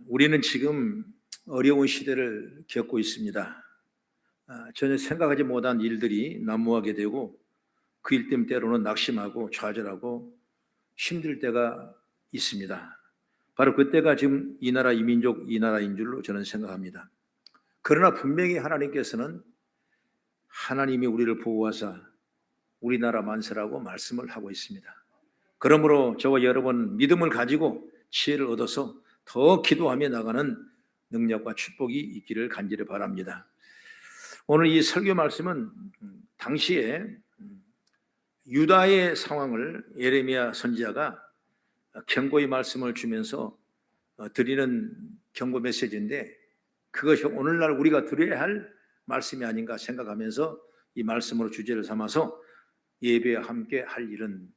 우리는 지금 어려운 시대를 겪고 있습니다. 전혀 생각하지 못한 일들이 난무하게 되고 그 일 때문에 때로는 낙심하고 좌절하고 힘들 때가 있습니다. 바로 그때가 지금 이 나라 이 민족 이 나라인 줄로 저는 생각합니다. 그러나 분명히 하나님께서는 하나님이 우리를 보호하사 우리나라 만세라고 말씀을 하고 있습니다. 그러므로 저와 여러분 믿음을 가지고 지혜를 얻어서 더 기도하며 나가는 능력과 축복이 있기를 간절히 바랍니다. 오늘 이 설교 말씀은 당시에 유다의 상황을 예레미야 선지자가 경고의 말씀을 주면서 드리는 경고 메시지인데, 그것이 오늘날 우리가 드려야 할 말씀이 아닌가 생각하면서 이 말씀으로 주제를 삼아서 예배와 함께 할 일은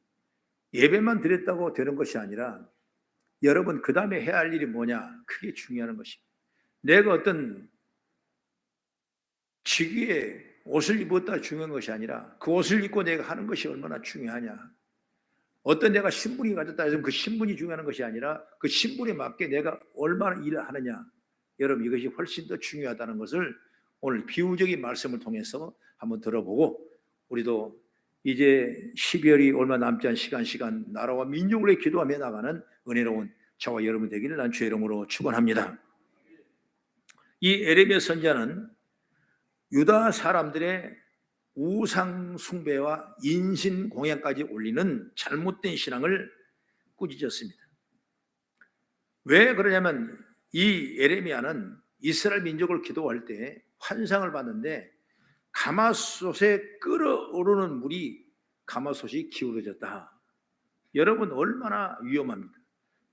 예배만 드렸다고 되는 것이 아니라 여러분 그 다음에 해야 할 일이 뭐냐, 그게 중요한 것입니다. 내가 어떤 직위에 옷을 입었다 중요한 것이 아니라 그 옷을 입고 내가 하는 것이 얼마나 중요하냐. 어떤 내가 신분이 가졌다 해서 그 신분이 중요한 것이 아니라 그 신분에 맞게 내가 얼마나 일을 하느냐. 여러분 이것이 훨씬 더 중요하다는 것을 오늘 비유적인 말씀을 통해서 한번 들어보고, 우리도 이제 12월이 얼마 남지 않은 시간 나라와 민족을 위해 기도하며 나가는 은혜로운 저와 여러분 되기를 난 주의 이름으로 축원합니다. 이 예레미야 선지자는 유다 사람들의 우상 숭배와 인신 공양까지 올리는 잘못된 신앙을 꾸짖었습니다. 왜 그러냐면 이 예레미야는 이스라엘 민족을 기도할 때 환상을 봤는데 가마솥에 끓어오르는 물이 가마솥이 기울어졌다. 여러분 얼마나 위험합니까?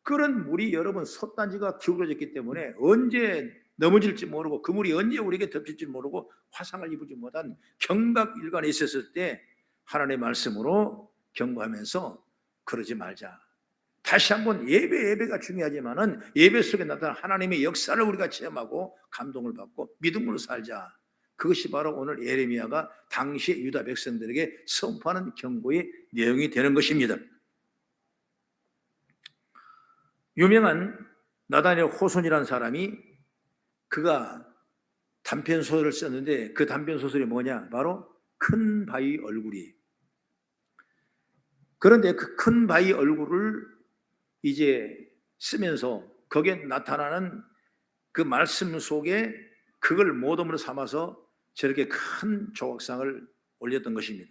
끓은 물이 여러분 솥단지가 기울어졌기 때문에 언제 넘어질지 모르고 그 물이 언제 우리에게 덮칠지 모르고 화상을 입지 못한 경각일관에 있었을 때 하나님의 말씀으로 경고하면서 그러지 말자. 다시 한번 예배가 중요하지만은 예배 속에 나타난 하나님의 역사를 우리가 체험하고 감동을 받고 믿음으로 살자. 그것이 바로 오늘 예레미야가 당시 유다 백성들에게 선포하는 경고의 내용이 되는 것입니다. 유명한 나다니엘 호손이라는 사람이 그가 단편 소설을 썼는데 그 단편 소설이 뭐냐? 바로 큰 바위 얼굴이에요. 그런데 그 큰 바위 얼굴을 이제 쓰면서 거기에 나타나는 그 말씀 속에 그걸 모범으로 삼아서 저렇게 큰 조각상을 올렸던 것입니다.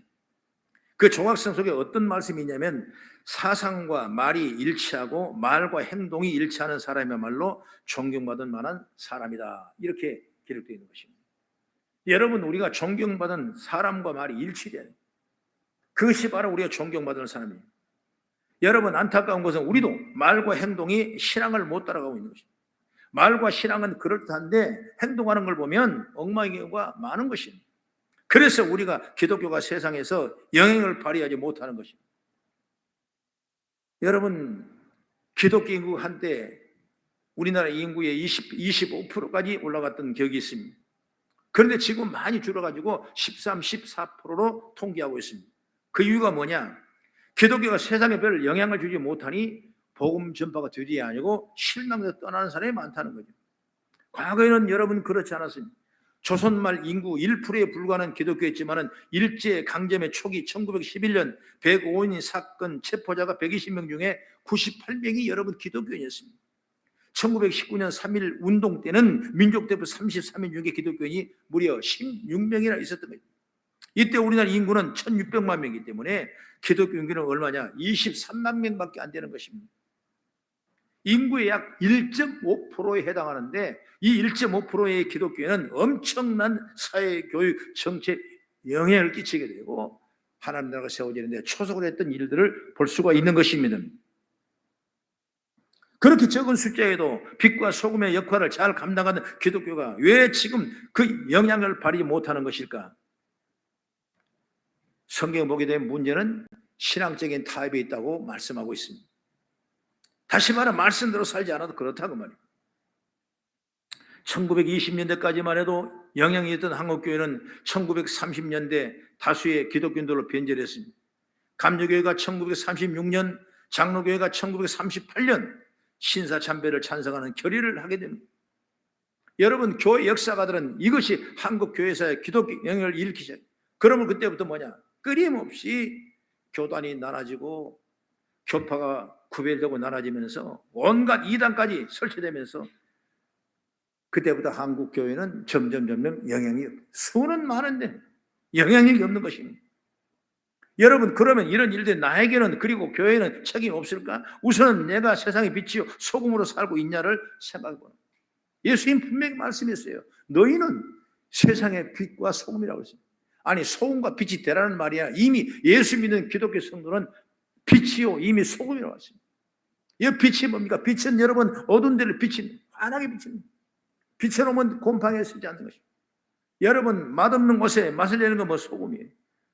그 조각상 속에 어떤 말씀이 있냐면 사상과 말이 일치하고 말과 행동이 일치하는 사람이야말로 존경받을 만한 사람이다. 이렇게 기록되어 있는 것입니다. 여러분 우리가 존경받은 사람과 말이 일치돼야 돼요. 그것이 바로 우리가 존경받는 사람이에요. 여러분 안타까운 것은 우리도 말과 행동이 신앙을 못 따라가고 있는 것입니다. 말과 신앙은 그럴듯한데 행동하는 걸 보면 엉망인 경우가 많은 것입니다. 그래서 우리가 기독교가 세상에서 영향을 발휘하지 못하는 것입니다. 여러분 기독교 인구 한때 우리나라 인구의 25%까지 올라갔던 기억이 있습니다. 그런데 지금 많이 줄어가지고 13, 14%로 통계하고 있습니다. 그 이유가 뭐냐? 기독교가 세상에 별 영향을 주지 못하니 복음 전파가 되지 아니고 실망해서 떠나는 사람이 많다는 거죠. 과거에는 여러분 그렇지 않았습니다. 조선말 인구 1%에 불과한 기독교였지만 일제강점의 초기 1911년 105인 사건 체포자가 120명 중에 98명이 여러분 기독교인이었습니다. 1919년 3.1 운동 때는 민족대표 33인 중에 기독교인이 무려 16명이나 있었던 거예요. 이때 우리나라 인구는 1600만 명이기 때문에 기독교 인구는 얼마냐? 23만 명밖에 안 되는 것입니다. 인구의 약 1.5%에 해당하는데 이 1.5%의 기독교회는 엄청난 사회, 교육, 정책 영향을 끼치게 되고 하나님 나라가 세워지는데 초석을 했던 일들을 볼 수가 있는 것입니다. 그렇게 적은 숫자에도 빛과 소금의 역할을 잘 감당하는 기독교가 왜 지금 그 영향을 발휘하지 못하는 것일까? 성경에 보게 되면 문제는 신앙적인 타협이 있다고 말씀하고 있습니다. 다시 말해 말씀대로 살지 않아도 그렇다고 말이에요. 1920년대까지만 해도 영향이 있던 한국교회는 1930년대 다수의 기독교인들로 변절했습니다. 감리교회가 1936년, 장로교회가 1938년 신사참배를 찬성하는 결의를 하게 됩니다. 여러분, 교회 역사가들은 이것이 한국 교회사의 기독교 영향을 일으키죠. 그러면 그때부터 뭐냐? 끊임없이 교단이 나눠지고 교파가 구별되고 나눠지면서 온갖 이단까지 설치되면서 그때부터 한국 교회는 점점 영향이, 수는 많은데 영향력이 없는 것입니다. 여러분, 그러면 이런 일들이 나에게는, 그리고 교회는 책임이 없을까? 우선은 내가 세상의 빛이요 소금으로 살고 있냐를 생각해 보는. 예수님 분명히 말씀했어요. 너희는 세상의 빛과 소금이라고 했어요. 아니, 소금과 빛이 되라는 말이야. 이미 예수 믿는 기독교 성도는 빛이요 이미 소금이라고 했습니다. 이 빛이 뭡니까? 빛은 여러분 어두운 데를 비칩니다. 환하게 비칩니다. 빛으로는 곰팡이에 쓰지 않는 것입니다. 여러분, 맛없는 곳에 맛을 내는 건 뭐 소금이에요.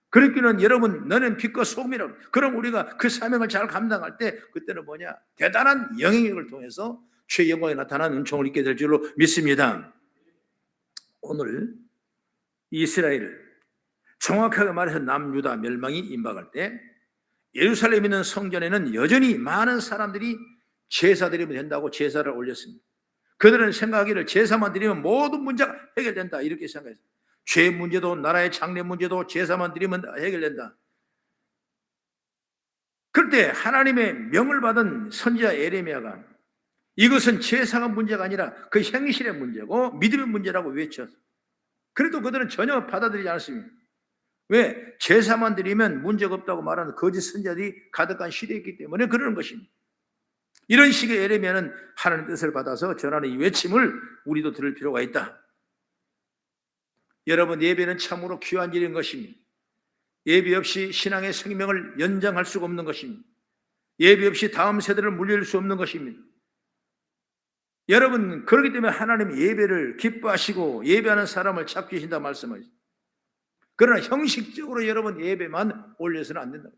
그렇기는 여러분, 너는 빛과 소금이라고. 그럼 우리가 그 사명을 잘 감당할 때 그때는 뭐냐? 대단한 영향력을 통해서 주의 영광에 나타나는 은총을 입게 될 줄로 믿습니다. 오늘 이스라엘, 정확하게 말해서 남유다 멸망이 임박할 때 예루살렘에 있는 성전에는 여전히 많은 사람들이 제사 드리면 된다고 제사를 올렸습니다. 그들은 생각하기를 제사만 드리면 모든 문제가 해결된다 이렇게 생각했어요. 죄 문제도 나라의 장래 문제도 제사만 드리면 해결된다. 그때 하나님의 명을 받은 선지자 에레미야가 이것은 제사가 문제가 아니라 그 행실의 문제고 믿음의 문제라고 외쳤어요. 그래도 그들은 전혀 받아들이지 않았습니다. 왜? 제사만 드리면 문제가 없다고 말하는 거짓 선지자들이 가득한 시대였기 때문에 그러는 것입니다. 이런 식의 에레미야는 하나님의 뜻을 받아서 전하는 이 외침을 우리도 들을 필요가 있다. 여러분, 예배는 참으로 귀한 일인 것입니다. 예배 없이 신앙의 생명을 연장할 수가 없는 것입니다. 예배 없이 다음 세대를 물릴 수 없는 것입니다. 여러분, 그렇기 때문에 하나님이 예배를 기뻐하시고 예배하는 사람을 찾고 계신다 말씀하시죠. 그러나 형식적으로 여러분 예배만 올려서는 안 된다.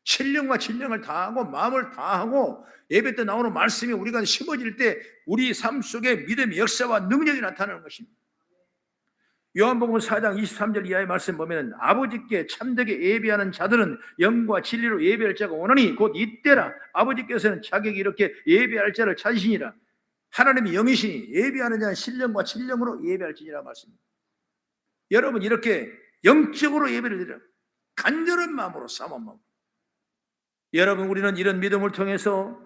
신령과 진령을 다하고 마음을 다하고 예배 때 나오는 말씀이 우리가 심어질 때 우리 삶 속에 믿음의 역사와 능력이 나타나는 것입니다. 요한복음 4장 23절 이하의 말씀 보면 아버지께 참되게 예배하는 자들은 영과 진리로 예배할 자가 오나니 곧 이때라. 아버지께서는 자격이 이렇게 예배할 자를 찾으시니라. 하나님이 영이시니 예배하는 자는 신령과 진령으로 예배할지니라 말씀입니다. 여러분, 이렇게 영적으로 예배를 드려요. 간절한 마음으로, 사모한 마음으로. 여러분, 우리는 이런 믿음을 통해서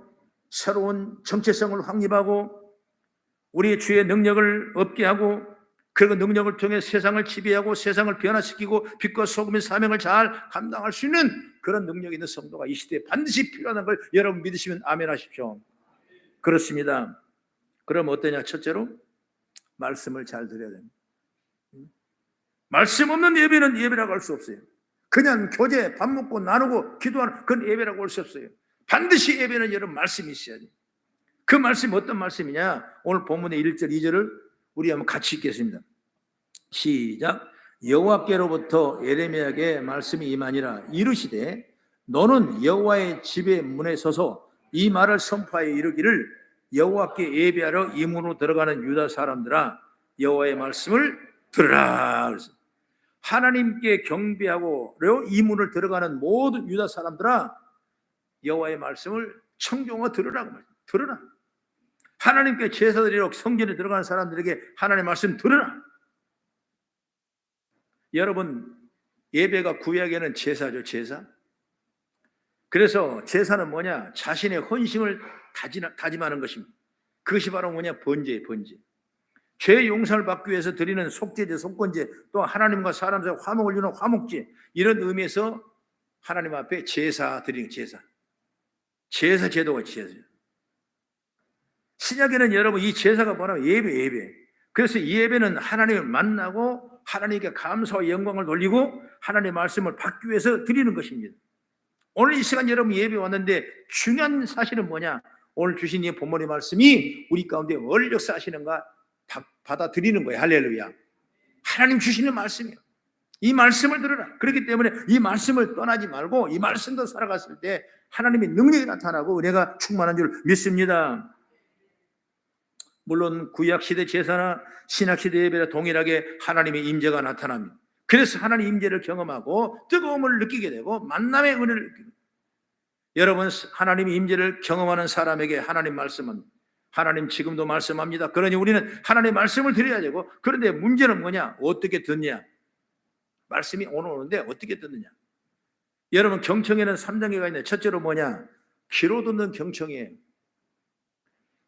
새로운 정체성을 확립하고 우리의 주의 능력을 얻게 하고 그 능력을 통해 세상을 지배하고 세상을 변화시키고 빛과 소금의 사명을 잘 감당할 수 있는 그런 능력이 있는 성도가 이 시대에 반드시 필요하다는 걸 여러분 믿으시면 아멘 하십시오. 그렇습니다. 그럼 어떠냐? 첫째로 말씀을 잘 들어야 됩니다. 말씀 없는 예배는 예배라고 할 수 없어요. 그냥 교제, 밥 먹고 나누고 기도하는 그건 예배라고 할 수 없어요. 반드시 예배는 여러분 말씀이 있어야 돼요. 그 말씀이 어떤 말씀이냐? 오늘 본문의 1절, 2절을 우리 한번 같이 읽겠습니다. 시작. 여호와께로부터 예레미야에게 말씀이 임하니라. 이르시되 너는 여호와의 집의 문에 서서 이 말을 선포하여 이르기를 여호와께 예배하러 이 문으로 들어가는 유다 사람들아 여호와의 말씀을 들으라. 그래서 하나님께 경배하고 이 문을 들어가는 모든 유다 사람들아 여호와의 말씀을 청종하고 들으라고 말합니다. 들으라. 하나님께 제사드리러 성전에 들어가는 사람들에게 하나님의 말씀 들으라. 여러분, 예배가 구약에는 제사죠, 제사. 그래서 제사는 뭐냐? 자신의 헌신을 다짐하는 것입니다. 그것이 바로 뭐냐? 번제예요, 번제. 죄 용서를 받기 위해서 드리는 속죄제, 속건제, 또 하나님과 사람 사이 화목을 이루는 화목제, 이런 의미에서 하나님 앞에 제사 드리는 제사. 제사 제도가 제사. 신약에는 여러분 이 제사가 뭐냐면 예배. 그래서 이 예배는 하나님을 만나고 하나님께 감사와 영광을 돌리고 하나님의 말씀을 받기 위해서 드리는 것입니다. 오늘 이 시간 여러분 예배 왔는데 중요한 사실은 뭐냐? 오늘 주신 이 본문의 말씀이 우리 가운데 뭘 역사하시는가 받아들이는 거예요. 할렐루야. 하나님 주시는 말씀이에요. 이 말씀을 들으라. 그렇기 때문에 이 말씀을 떠나지 말고 이 말씀도 살아갔을 때 하나님의 능력이 나타나고 은혜가 충만한 줄 믿습니다. 물론 구약시대 제사나 신약시대 예배와 동일하게 하나님의 임재가 나타납니다. 그래서 하나님의 임재를 경험하고 뜨거움을 느끼게 되고 만남의 은혜를 느끼고 여러분, 하나님의 임재를 경험하는 사람에게 하나님 말씀은 하나님 지금도 말씀합니다. 그러니 우리는 하나님의 말씀을 드려야 되고, 그런데 문제는 뭐냐? 어떻게 듣냐? 말씀이 오는데 어떻게 듣느냐? 여러분, 경청에는 3단계가 있는데 첫째로 뭐냐? 귀로 듣는 경청이에요.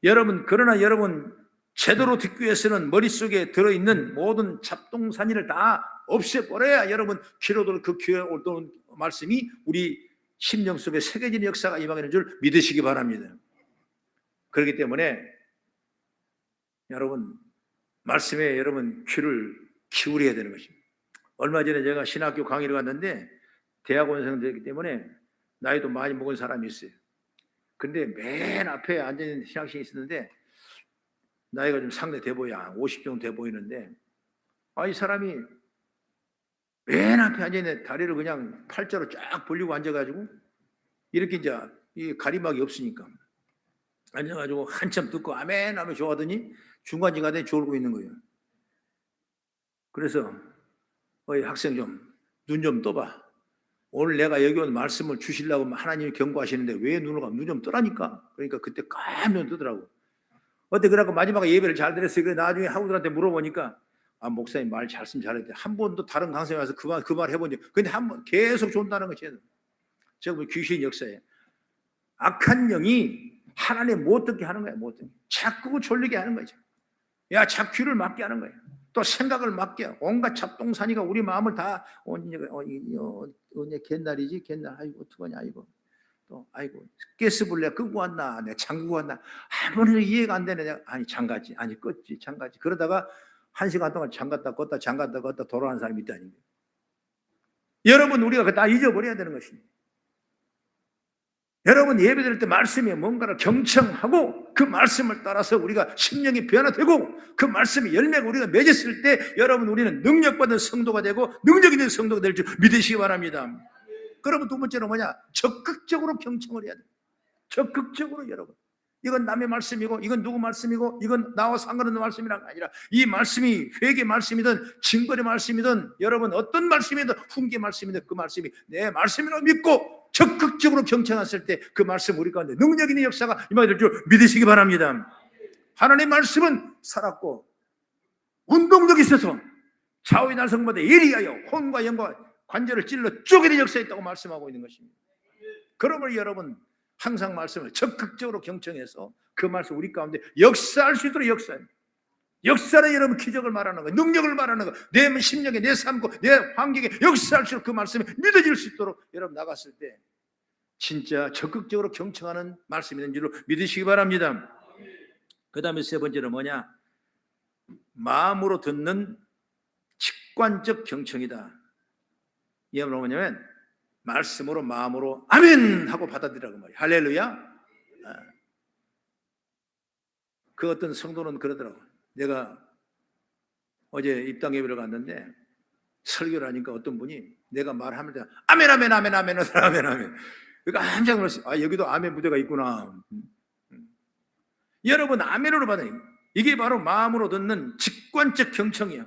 여러분, 그러나 여러분 제대로 듣기 위해서는 머릿속에 들어있는 모든 잡동사니를 다 없애버려야 여러분 귀로 듣는 그 귀에 올라오는 말씀이 우리 심령 속에 새겨지는 역사가 임하는 줄 믿으시기 바랍니다. 그렇기 때문에 여러분 말씀에 여러분 귀를 기울여야 되는 것입니다. 얼마 전에 제가 신학교 강의를 갔는데 대학원생들이기 때문에 나이도 많이 먹은 사람이 있어요. 근데 맨 앞에 앉아있는 신학생이 있었는데 나이가 좀 상대 돼 보여. 50 정도 돼 보이는데 이 사람이 맨 앞에 앉아있는 다리를 그냥 팔자로 쫙 벌리고 앉아가지고 이렇게 이제 이 가리막이 없으니까 앉아가지고 한참 듣고 아멘 하면 좋아하더니 중간중간에 졸고 있는 거예요. 그래서 학생 좀 눈 좀 떠봐. 오늘 내가 여기 온 말씀을 주시려고 하나님이 경고하시는데 왜 눈을 감아? 눈 좀 뜨라니까. 그러니까 그때 깜짝 뜨더라고. 어때? 그래갖고 마지막에 예배를 잘 드렸어요. 그래 나중에 학우들한테 물어보니까 목사님 말 잘씀 잘했대. 한 번도 다른 강사에 와서 그 말 해본 적. 근데 한 번 계속 존다는 것이에요. 제가 뭐 귀신 역사에 악한 영이 하나님 못 듣게 하는 거야. 못 듣게. 자꾸 졸리게 하는 거죠. 야, 자꾸 귀를 막게 하는 거예요. 또 생각을 막게. 온갖 잡동사니가 우리 마음을 다 언제 갯날이지? 갯날. 아이고 어떡하냐 이거. 또 아이고 가스불 내가 끄고 왔나? 내가 잠그고 왔나? 아무리 이해가 안 되네. 아니 잠갔지. 아니 껐지. 잠갔지. 그러다가 1시간 동안 잠갔다 껐다 잠갔다 껐다 돌아가는 사람이 있다니. 여러분 우리가 그거 다 잊어버려야 되는 것입니다. 여러분 예배드릴 때 말씀에 뭔가를 경청하고 그 말씀을 따라서 우리가 심령이 변화되고 그 말씀이 열매가 우리가 맺었을 때 여러분 우리는 능력받은 성도가 되고 능력 있는 성도가 될 줄 믿으시기 바랍니다. 그러면 두 번째는 뭐냐? 적극적으로 경청을 해야 돼요. 적극적으로 여러분. 이건 남의 말씀이고 이건 누구 말씀이고 이건 나와 상관없는 말씀이란 아니라 이 말씀이 회개 말씀이든 징벌의 말씀이든 여러분 어떤 말씀이든 훈계 말씀이든 그 말씀이 내 말씀이라고 믿고 적극적으로 경청했을 때 그 말씀 우리 가운데 능력 있는 역사가 임하게 될 줄 믿으시기 바랍니다. 하나님의 말씀은 살았고 운동력이 있어서 좌우의 날성마다 예리하여 혼과 영과 관절을 찔러 쪼개는 역사가 있다고 말씀하고 있는 것입니다. 그러므로 여러분 항상 말씀을 적극적으로 경청해서 그 말씀 우리 가운데 역사할 수 있도록 역사는 여러분 기적을 말하는 거예요. 능력을 말하는 거예요. 내 심령에 내 삶과 내 환경에 역사할 수 있도록 그 말씀이 믿어질 수 있도록 여러분 나갔을 때 진짜 적극적으로 경청하는 말씀이 있는 줄로 믿으시기 바랍니다. 그 다음에 세 번째는 뭐냐? 마음으로 듣는 직관적 경청이다. 이 말은 뭐냐면 말씀으로 마음으로 아멘 하고 받아들이라고 말이에요. 할렐루야. 그 어떤 성도는 그러더라고. 내가 어제 입당 예배를 갔는데 설교를 하니까 어떤 분이 내가 말하면 아멘 아멘 아멘 아멘 아멘 아멘. 그러니까 깜짝 놀랐어요. 여기도 아멘 무대가 있구나. 여러분 아멘으로 받아요. 이게 바로 마음으로 듣는 직관적 경청이야.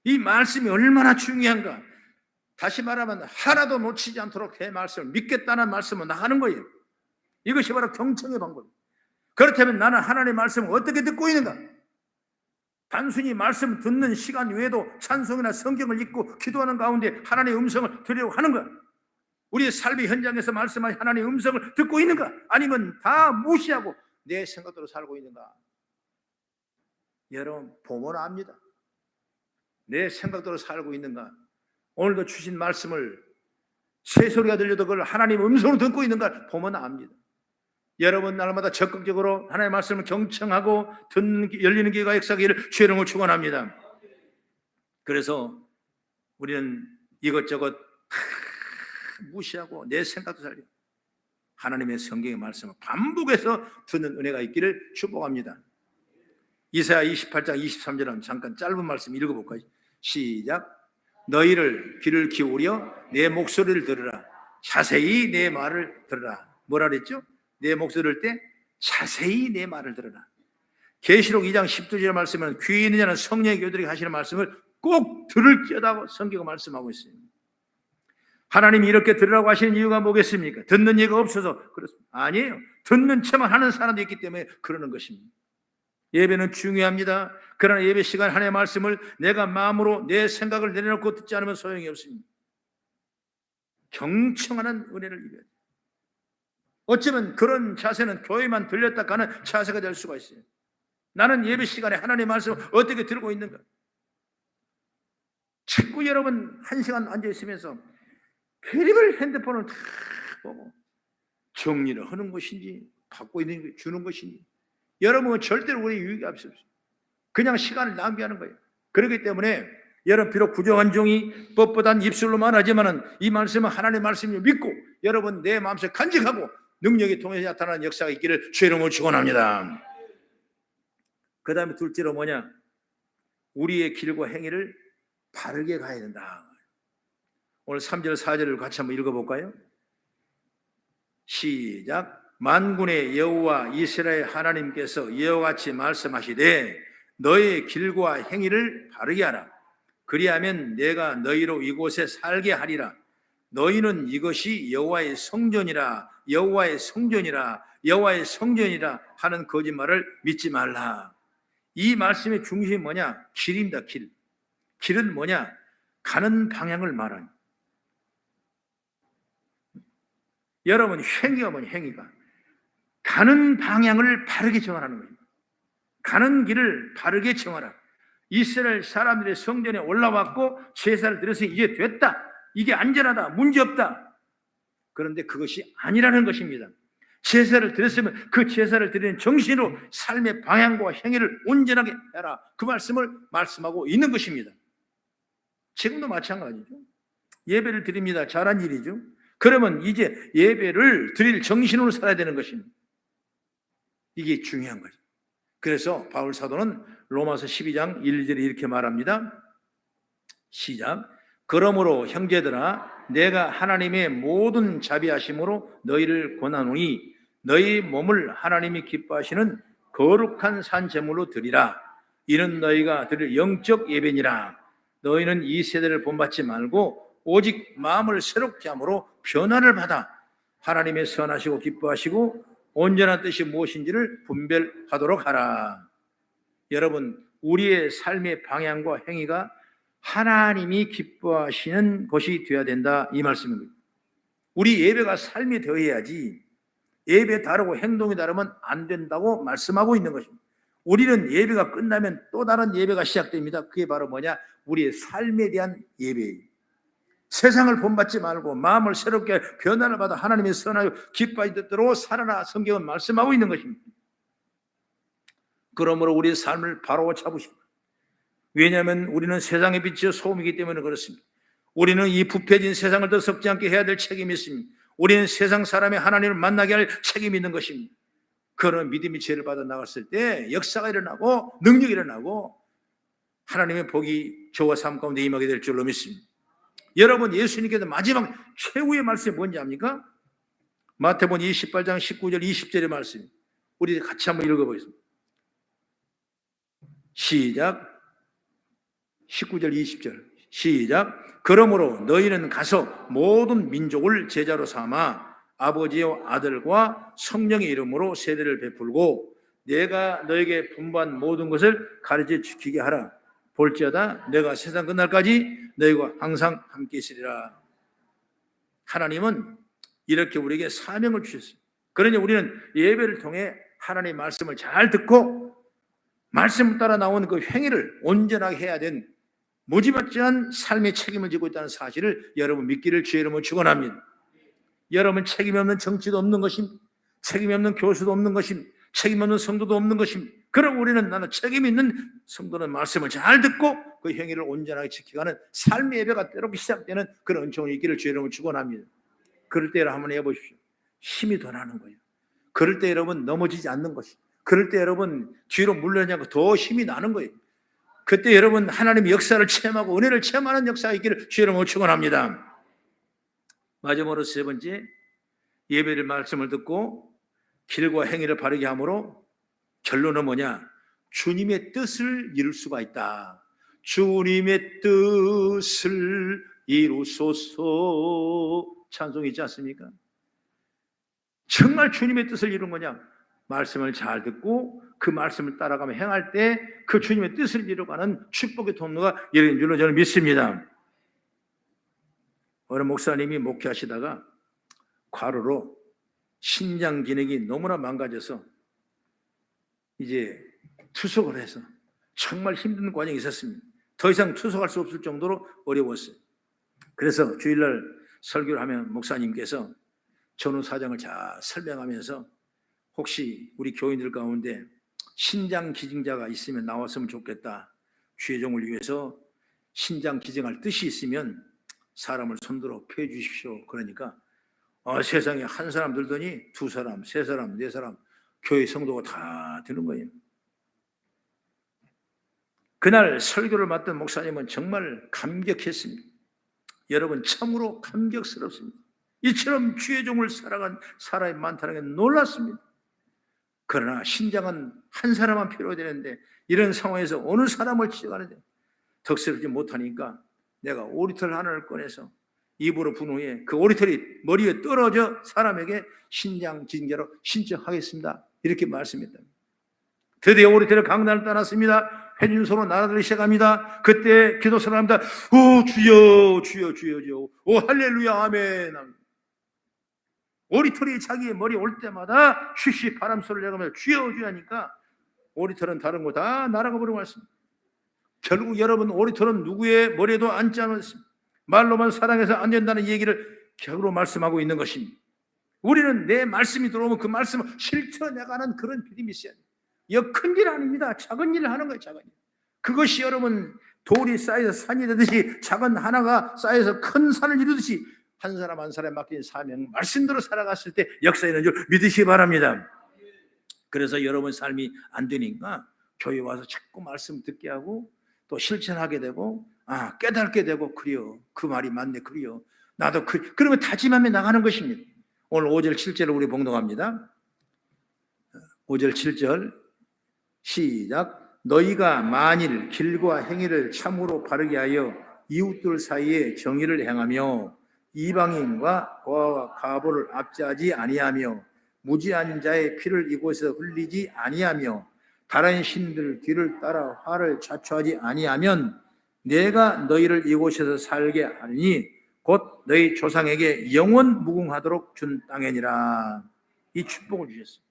이 말씀이 얼마나 중요한가. 다시 말하면 하나도 놓치지 않도록 내 말씀을 믿겠다는 말씀을 나가는 거예요. 이것이 바로 경청의 방법이에요. 그렇다면 나는 하나님의 말씀을 어떻게 듣고 있는가? 단순히 말씀 듣는 시간 외에도 찬송이나 성경을 읽고 기도하는 가운데 하나님의 음성을 들으려고 하는 것. 우리의 삶의 현장에서 말씀하신 하나님의 음성을 듣고 있는가? 아니면 다 무시하고 내 생각대로 살고 있는가? 여러분 보면 압니다. 내 생각대로 살고 있는가? 오늘도 주신 말씀을 새소리가 들려도 그걸 하나님의 음성으로 듣고 있는가 보면 압니다. 여러분 날마다 적극적으로 하나님의 말씀을 경청하고 듣는 열리는 귀가 역사하기를 주의 이름으로 축원합니다. 그래서 우리는 이것저것 무시하고 내 생각도 살려 하나님의 성경의 말씀을 반복해서 듣는 은혜가 있기를 축복합니다. 이사야 28장 23절은 잠깐 짧은 말씀 읽어볼까요? 시작. 너희를 귀를 기울여 내 목소리를 들으라. 자세히 내 말을 들으라. 뭐라 그랬죠? 내 목소리를 때 자세히 내 말을 들으라. 계시록 2장 10절의 말씀은 귀 있는 자는 성령의 교들에게 하시는 말씀을 꼭 들을지어다 성경은 말씀하고 있습니다. 하나님이 이렇게 들으라고 하시는 이유가 뭐겠습니까? 듣는 이가 없어서 그렇습니다. 아니에요. 듣는 척만 하는 사람도 있기 때문에 그러는 것입니다. 예배는 중요합니다. 그러나 예배 시간 하나님의 말씀을 내가 마음으로 내 생각을 내려놓고 듣지 않으면 소용이 없습니다. 경청하는 은혜를 입어야 돼요. 어쩌면 그런 자세는 교회만 들렸다 가는 자세가 될 수가 있어요. 나는 예배 시간에 하나님의 말씀을 어떻게 들고 있는가? 자꾸 여러분 1시간 앉아 있으면서 별의별 핸드폰을 다 보고 정리를 하는 것인지 받고 있는 주는 것인지 여러분은 절대로 우리 유익이 없어요. 그냥 시간을 낭비하는 거예요. 그렇기 때문에 여러분 비록 부정한 종이 뻣뻣한 입술로만 하지만은 이 말씀은 하나님의 말씀을 믿고 여러분 내 마음속에 간직하고 능력이 통해서 나타나는 역사가 있기를 주의 이름으로 축원합니다. 그 다음에 둘째로 뭐냐? 우리의 길과 행위를 바르게 가야 된다. 오늘 3절 4절을 같이 한번 읽어볼까요? 시작. 만군의 여호와 이스라엘 하나님께서 이와 같이 말씀하시되 너의 길과 행위를 바르게 하라. 그리하면 내가 너희로 이곳에 살게 하리라. 너희는 이것이 여호와의 성전이라 여호와의 성전이라 여호와의 성전이라 하는 거짓말을 믿지 말라. 이 말씀의 중심이 뭐냐? 길입니다. 길. 길은 뭐냐? 가는 방향을 말하는. 여러분 행위가 뭐냐? 행위가 가는 방향을 바르게 정하라는 거예요. 가는 길을 바르게 정하라. 이스라엘 사람들의 성전에 올라왔고 제사를 드려서 이제 됐다. 이게 안전하다. 문제없다. 그런데 그것이 아니라는 것입니다. 제사를 드렸으면 그 제사를 드리는 정신으로 삶의 방향과 행위를 온전하게 해라. 그 말씀을 말씀하고 있는 것입니다. 지금도 마찬가지죠. 예배를 드립니다. 잘한 일이죠. 그러면 이제 예배를 드릴 정신으로 살아야 되는 것입니다. 이게 중요한 거죠. 그래서 바울 사도는 로마서 12장 1절에 이렇게 말합니다. 시작. 그러므로 형제들아 내가 하나님의 모든 자비하심으로 너희를 권하노니 너희 몸을 하나님이 기뻐하시는 거룩한 산 제물로 드리라. 이는 너희가 드릴 영적 예배니라. 너희는 이 세대를 본받지 말고 오직 마음을 새롭게 함으로 변화를 받아 하나님의 선하시고 기뻐하시고 온전한 뜻이 무엇인지를 분별하도록 하라. 여러분 우리의 삶의 방향과 행위가 하나님이 기뻐하시는 것이 되어야 된다 이 말씀입니다. 우리 예배가 삶이 되어야지 예배 다르고 행동이 다르면 안 된다고 말씀하고 있는 것입니다. 우리는 예배가 끝나면 또 다른 예배가 시작됩니다. 그게 바로 뭐냐? 우리의 삶에 대한 예배예요. 세상을 본받지 말고 마음을 새롭게 변화를 받아 하나님의 선하여 기뻐하는 뜻대로 살아라. 성경은 말씀하고 있는 것입니다. 그러므로 우리의 삶을 바로 잡으십니다. 왜냐하면 우리는 세상의 빛이요 소금이기 때문에 그렇습니다. 우리는 이 부패진 세상을 더 썩지 않게 해야 될 책임이 있습니다. 우리는 세상 사람의 하나님을 만나게 할 책임이 있는 것입니다. 그런 믿음이 죄를 받아 나갔을 때 역사가 일어나고 능력이 일어나고 하나님의 복이 저와 삶 가운데 임하게 될 줄로 믿습니다. 여러분 예수님께서 마지막 최후의 말씀이 뭔지 압니까? 마태복음 28장 19절 20절의 말씀 우리 같이 한번 읽어보겠습니다. 시작. 19절 20절 시작. 그러므로 너희는 가서 모든 민족을 제자로 삼아 아버지와 아들과 성령의 이름으로 세례를 베풀고 내가 너에게 분부한 모든 것을 가르쳐 지키게 하라. 볼지어다 내가 세상 끝날까지 너희와 항상 함께 있으리라. 하나님은 이렇게 우리에게 사명을 주셨어요. 그러니 우리는 예배를 통해 하나님의 말씀을 잘 듣고 말씀 따라 나오는 그 행위를 온전하게 해야 된 무지막지한 삶의 책임을 지고 있다는 사실을 여러분 믿기를 주의 이름으로 축원합니다. 여러분 책임이 없는 정치도 없는 것입니다. 책임이 없는 교수도 없는 것입니다. 책임 없는 성도도 없는 것입니다. 그럼 우리는 나는 책임 있는 성도는 말씀을 잘 듣고 그 행위를 온전하게 지켜가는 삶의 예배가 때롭게 시작되는 그런 은총이 있기를 주의 이름으로 축원합니다. 그럴 때 한번 해보십시오. 힘이 더 나는 거예요. 그럴 때 여러분 넘어지지 않는 것이. 그럴 때 여러분 뒤로 물러나지 않고 더 힘이 나는 거예요. 그때 여러분 하나님의 역사를 체험하고 은혜를 체험하는 역사가 있기를 주의 이름으로 축원합니다. 마지막으로 세 번째, 예배를 말씀을 듣고 길과 행위를 바르게 함으로 결론은 뭐냐? 주님의 뜻을 이룰 수가 있다. 주님의 뜻을 이루소서 찬송이 있지 않습니까? 정말 주님의 뜻을 이룬 거냐? 말씀을 잘 듣고 그 말씀을 따라가며 행할 때 그 주님의 뜻을 이루어가는 축복의 통로가 열린 줄로 저는 믿습니다. 어느 목사님이 목회하시다가 과로로 신장 기능이 너무나 망가져서 이제 투석을 해서 정말 힘든 과정이 있었습니다. 더 이상 투석할 수 없을 정도로 어려웠어요. 그래서 주일날 설교를 하면 목사님께서 전후 사정을 잘 설명하면서 혹시 우리 교인들 가운데 신장 기증자가 있으면 나왔으면 좋겠다. 주의 종을 위해서 신장 기증할 뜻이 있으면 사람을 손들어 펴 주십시오. 그러니까 세상에 한 사람 들더니 두 사람, 세 사람, 네 사람 교회 성도가 다 드는 거예요. 그날 설교를 맡던 목사님은 정말 감격했습니다. 여러분 참으로 감격스럽습니다. 이처럼 주의 종을 살아간 사람이 많다는 게 놀랐습니다. 그러나 신장은 한 사람만 필요해야 되는데 이런 상황에서 어느 사람을 지적하는데 덕스럽지 못하니까 내가 오리털 하나를 꺼내서 입으로 분 후에 그 오리털이 머리에 떨어져 사람에게 신장 기증자로 신청하겠습니다. 이렇게 말씀했다. 드디어 오리털의 강단을 떠났습니다. 회중소로 날아들기 시작합니다. 그때 기도서를 합니다. 오 주여 주여 주여 주여 오 할렐루야 아멘. 오리털이 자기의 머리에 올 때마다 쉬쉬 바람소리를 내가면서 주여 주여 하니까 오리털은 다른 거 다 날아가 버리고 말습니다. 결국 여러분 오리털은 누구의 머리에도 앉지 않았습니다. 말로만 사랑해서 안 된다는 얘기를 격으로 말씀하고 있는 것입니다. 우리는 내 말씀이 들어오면 그 말씀을 실천해가는 그런 믿음이 있어야 돼요. 이거 큰일 아닙니다. 작은 일을 하는 거예요. 작은 일. 그것이 여러분 돌이 쌓여서 산이 되듯이 작은 하나가 쌓여서 큰 산을 이루듯이 한 사람 한 사람에 맡긴 사명 말씀대로 살아갔을 때 역사 있는 줄 믿으시기 바랍니다. 그래서 여러분 삶이 안 되니까 교회 와서 자꾸 말씀 듣게 하고 또 실천하게 되고 깨닫게 되고 그래요. 그 말이 맞네 그래요. 나도 그러면 다짐하며 나가는 것입니다. 오늘 5절 7절을 우리 봉독합니다. 5절 7절 시작. 너희가 만일 길과 행위를 참으로 바르게 하여 이웃들 사이에 정의를 행하며 이방인과 고아와 가보를 압제하지 아니하며 무지한 자의 피를 이곳에서 흘리지 아니하며 다른 신들 뒤를 따라 화를 자초하지 아니하면 내가 너희를 이곳에서 살게 하리니 곧 너희 조상에게 영원 무궁하도록 준 땅이니라. 이 축복을 주셨어요.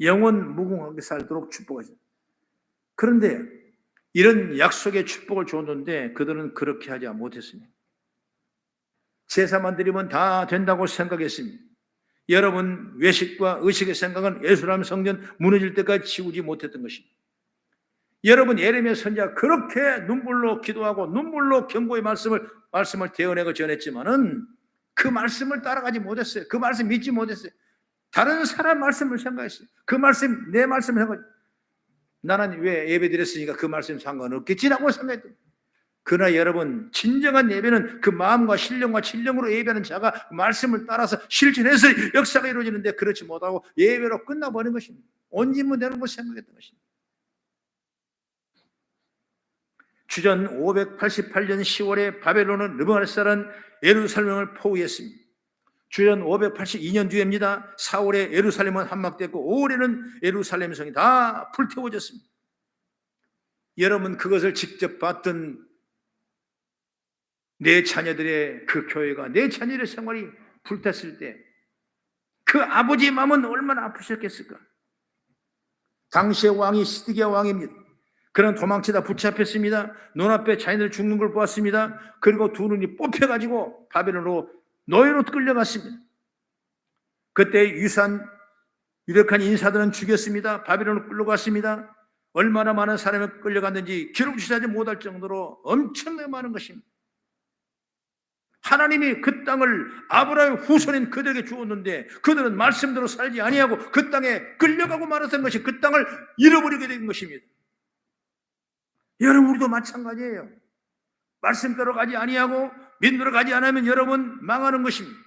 영원 무궁하게 살도록 축복하셨어요. 그런데 이런 약속의 축복을 줬는데 그들은 그렇게 하지 못했습니다. 제사만 드리면 다 된다고 생각했습니다. 여러분 외식과 의식의 생각은 예루살렘 성전 무너질 때까지 지우지 못했던 것입니다. 여러분 예레미야 선지자가 그렇게 눈물로 기도하고 눈물로 경고의 말씀을 대언하고 전했지만은 그 말씀을 따라가지 못했어요. 그 말씀 믿지 못했어요. 다른 사람 말씀을 생각했어요. 그 말씀 내 말씀을 생각했어요. 나는 왜 예배 드렸으니까 그 말씀 상관없겠지라고 생각했던. 그러나 여러분 진정한 예배는 그 마음과 신령과 진령으로 예배하는 자가 말씀을 따라서 실천해서 역사가 이루어지는데 그렇지 못하고 예배로 끝나버린 것입니다. 온진문 되는 거 생각했던 것입니다. 주전 588년 10월에 바벨론은 느부갓네살은 예루살렘을 포위했습니다. 주전 582년 뒤입니다. 4월에 예루살렘은 함락됐고 5월에는 예루살렘 성이 다 불태워졌습니다. 여러분 그것을 직접 봤던 내 자녀들의 그 교회가 내 자녀들의 생활이 불탔을 때 그 아버지의 마음은 얼마나 아프셨겠을까. 당시의 왕이 시드기야 왕입니다. 그는 도망치다 붙잡혔습니다. 눈앞에 자녀들 죽는 걸 보았습니다. 그리고 두 눈이 뽑혀가지고 바벨론으로 노예로 끌려갔습니다. 그때 유력한 인사들은 죽였습니다. 바벨론으로 끌려갔습니다. 얼마나 많은 사람이 끌려갔는지 기록 취하지 못할 정도로 엄청나게 많은 것입니다. 하나님이 그 땅을 아브라함의 후손인 그들에게 주었는데 그들은 말씀대로 살지 아니하고 그 땅에 끌려가고 말았던 것이 그 땅을 잃어버리게 된 것입니다. 여러분 우리도 마찬가지예요. 말씀대로 가지 아니하고 믿음대로 가지 않으면 여러분 망하는 것입니다.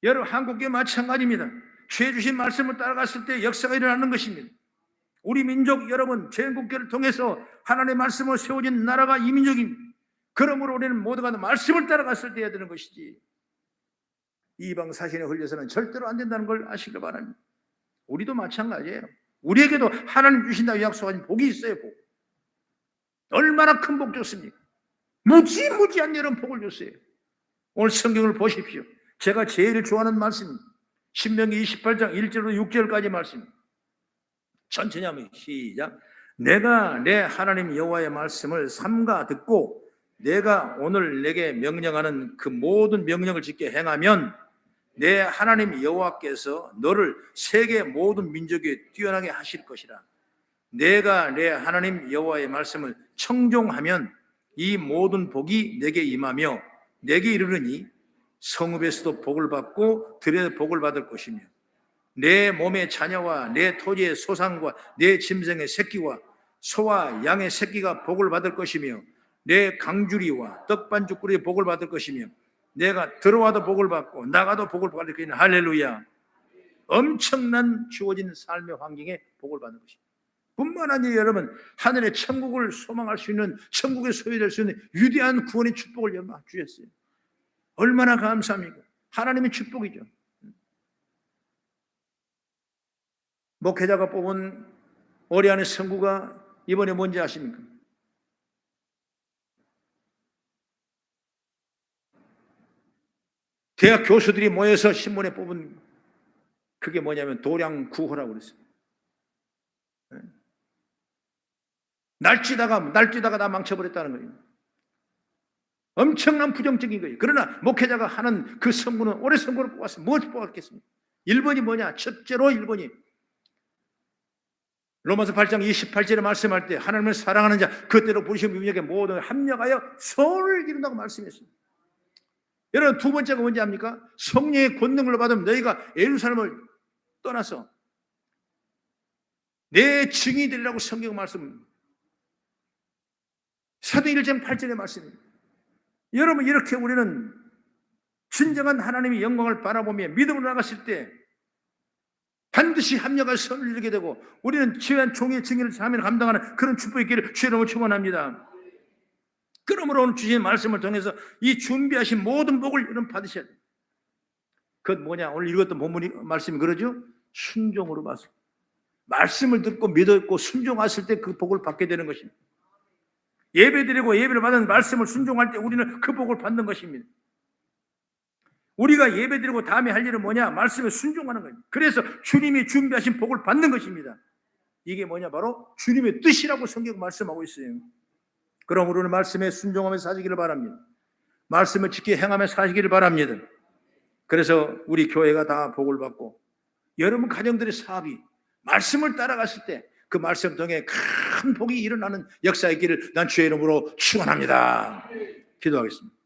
여러분 한국계 마찬가지입니다. 주의 주신 말씀을 따라갔을 때 역사가 일어나는 것입니다. 우리 민족 여러분 전국교를 통해서 하나님의 말씀을 세워진 나라가 이 민족입니다. 그러므로 우리는 모두가 말씀을 따라갔을 때 해야 되는 것이지, 이방 사신에 흘려서는 절대로 안 된다는 걸 아시길 바랍니다. 우리도 마찬가지예요. 우리에게도 하나님 주신다고 약속하신 복이 있어요. 복. 얼마나 큰 복 줬습니까? 무지무지한 여러 복을 줬어요. 오늘 성경을 보십시오. 제가 제일 좋아하는 말씀입니다. 신명기 28장 1절로 6절까지 말씀. 천천히 하면 시작. 내가 내 하나님 여호와의 말씀을 삼가 듣고 내가 오늘 내게 명령하는 그 모든 명령을 지켜 행하면 내 하나님 여호와께서 너를 세계 모든 민족에 뛰어나게 하실 것이라. 내가 내 하나님 여호와의 말씀을 청종하면 이 모든 복이 내게 임하며 내게 이르르니 성읍에서도 복을 받고 들에서 복을 받을 것이며 내 몸의 자녀와 내 토지의 소산과 내 짐승의 새끼와 소와 양의 새끼가 복을 받을 것이며 내 강주리와 떡반죽거리의 복을 받을 것이며 내가 들어와도 복을 받고 나가도 복을 받을 것이니 할렐루야. 엄청난 주어진 삶의 환경에 복을 받는 것입니다. 뿐만 아니라 여러분, 하늘의 천국을 소망할 수 있는, 천국에 소유될 수 있는 위대한 구원의 축복을 주셨어요. 얼마나 감사합니까? 하나님의 축복이죠. 목회자가 뽑은 올해 안의 선구가 이번에 뭔지 아십니까? 대학 교수들이 모여서 신문에 뽑은 그게 뭐냐면 도량 구호라고 그랬어요. 날뛰다가 다 망쳐버렸다는 거예요. 엄청난 부정적인 거예요. 그러나 목회자가 하는 그 선구는 올해 선구를 뽑았어요. 무엇을 뽑았겠습니까? 1번이 뭐냐? 첫째로 1번이 로마서 8장 28절에 말씀할 때 하나님을 사랑하는 자 그때로 부르신 민족에 모두 합력하여 선을 이룬다고 말씀했습니다. 여러분, 두 번째가 뭔지 압니까? 성령의 권능을 받으면 너희가 예루살렘을 떠나서 내 증인이 되리라고 성경 말씀 사도행전 8절의 말씀입니다. 여러분, 이렇게 우리는 진정한 하나님의 영광을 바라보며 믿음으로 나갔을 때 반드시 합력할 선을 이루게 되고 우리는 지혜한 종의 증인을 사명을 감당하는 그런 축복이 있기를 주의 이름으로 축원합니다. 그러므로 오늘 주신 말씀을 통해서 이 준비하신 모든 복을 여러분 받으셔야 돼요. 그건 뭐냐? 오늘 읽었던 본문이 말씀이 그러죠? 순종으로 봤어요. 말씀을 듣고 믿었고 순종했을 때 그 복을 받게 되는 것입니다. 예배드리고 예배를 받은 말씀을 순종할 때 우리는 그 복을 받는 것입니다. 우리가 예배드리고 다음에 할 일은 뭐냐? 말씀에 순종하는 거예요. 그래서 주님이 준비하신 복을 받는 것입니다. 이게 뭐냐? 바로 주님의 뜻이라고 성경 말씀하고 있어요. 그럼 우리는 말씀에 순종하며 사시기를 바랍니다. 말씀을 지켜 행하며 사시기를 바랍니다. 그래서 우리 교회가 다 복을 받고 여러분 가정들의 사업이 말씀을 따라갔을 때 그 말씀 통해 큰 복이 일어나는 역사의 길을 난 주의 이름으로 축원합니다. 기도하겠습니다.